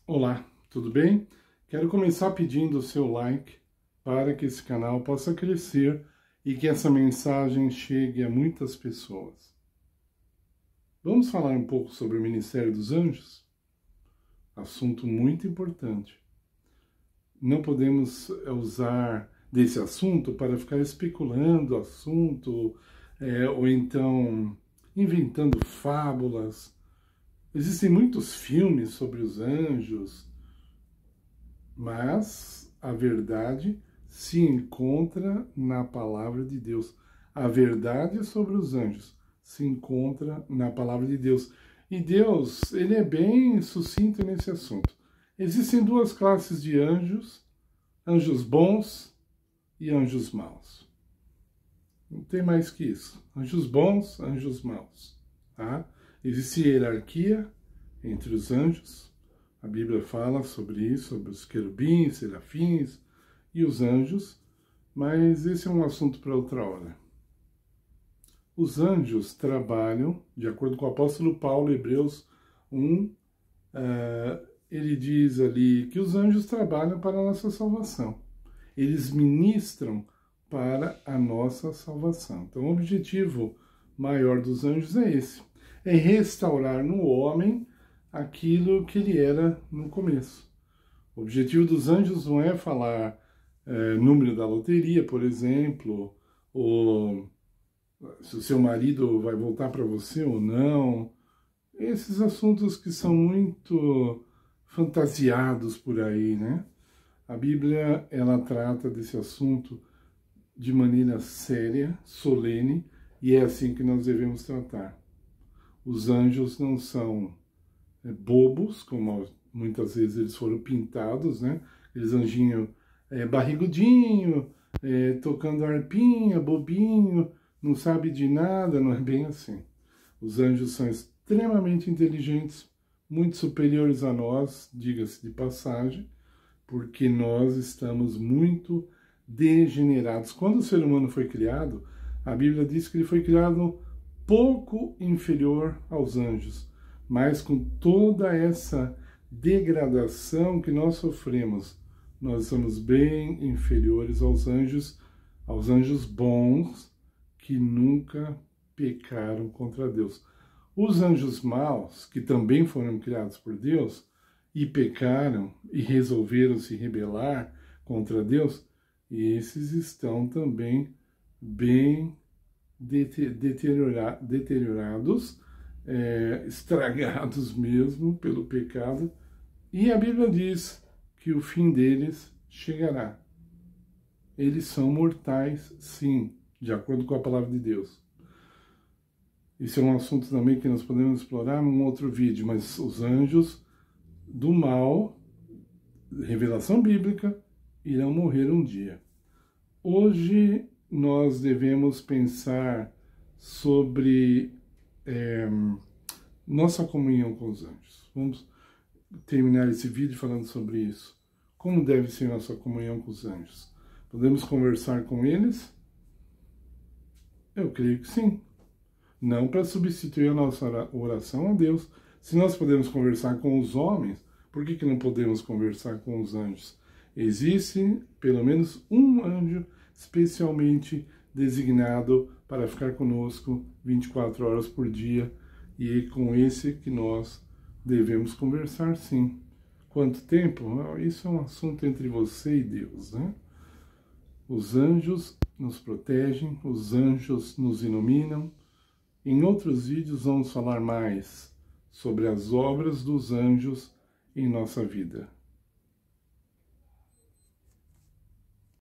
Olá, tudo bem? Quero começar pedindo o seu like para que esse canal possa crescer e que essa mensagem chegue a muitas pessoas. Vamos falar um pouco sobre o Ministério dos Anjos? Assunto muito importante. Não podemos usar desse assunto para ficar especulando o assunto, ou então inventando fábulas. Existem muitos filmes sobre os anjos, mas a verdade se encontra na palavra de Deus. A verdade sobre os anjos se encontra na palavra de Deus. E Deus, ele é bem sucinto nesse assunto. Existem duas classes de anjos, anjos bons e anjos maus. Não tem mais que isso. Anjos bons, anjos maus. Tá? Existe hierarquia entre os anjos. A Bíblia fala sobre isso, sobre os querubins, serafins e os anjos, mas esse é um assunto para outra hora. Os anjos trabalham, de acordo com o apóstolo Paulo, Hebreus 1, ele diz ali que os anjos trabalham para a nossa salvação. Eles ministram para a nossa salvação. Então, o objetivo maior dos anjos é esse. É restaurar no homem aquilo que ele era no começo. O objetivo dos anjos não é falar número da loteria, por exemplo, ou se o seu marido vai voltar para você ou não. Esses assuntos que são muito fantasiados por aí, né? A Bíblia, ela trata desse assunto de maneira séria, solene, e é assim que nós devemos tratar. Os anjos não são bobos, como muitas vezes eles foram pintados, né? Aqueles anjinhos barrigudinho, tocando arpinha, bobinho, não sabe de nada, não é bem assim. Os anjos são extremamente inteligentes, muito superiores a nós, diga-se de passagem, porque nós estamos muito degenerados. Quando o ser humano foi criado, a Bíblia diz que ele foi criado pouco inferior aos anjos, mas com toda essa degradação que nós sofremos, nós somos bem inferiores aos anjos bons que nunca pecaram contra Deus. Os anjos maus, que também foram criados por Deus, e pecaram e resolveram se rebelar contra Deus, esses estão também bem deteriorados, estragados mesmo pelo pecado, e a Bíblia diz que o fim deles chegará. Eles são mortais, sim, de acordo com a palavra de Deus. Isso é um assunto também que nós podemos explorar num outro vídeo, mas os anjos do mal, revelação bíblica, irão morrer um dia. Hoje nós devemos pensar sobre nossa comunhão com os anjos. Vamos terminar esse vídeo falando sobre isso. Como deve ser nossa comunhão com os anjos? Podemos conversar com eles? Eu creio que sim. Não para substituir a nossa oração a Deus. Se nós podemos conversar com os homens, por que não podemos conversar com os anjos? Existe pelo menos um anjo especialmente designado para ficar conosco 24 horas por dia, e é com esse que nós devemos conversar, sim. Quanto tempo? Isso é um assunto entre você e Deus, né? Os anjos nos protegem, os anjos nos iluminam. Em outros vídeos vamos falar mais sobre as obras dos anjos em nossa vida.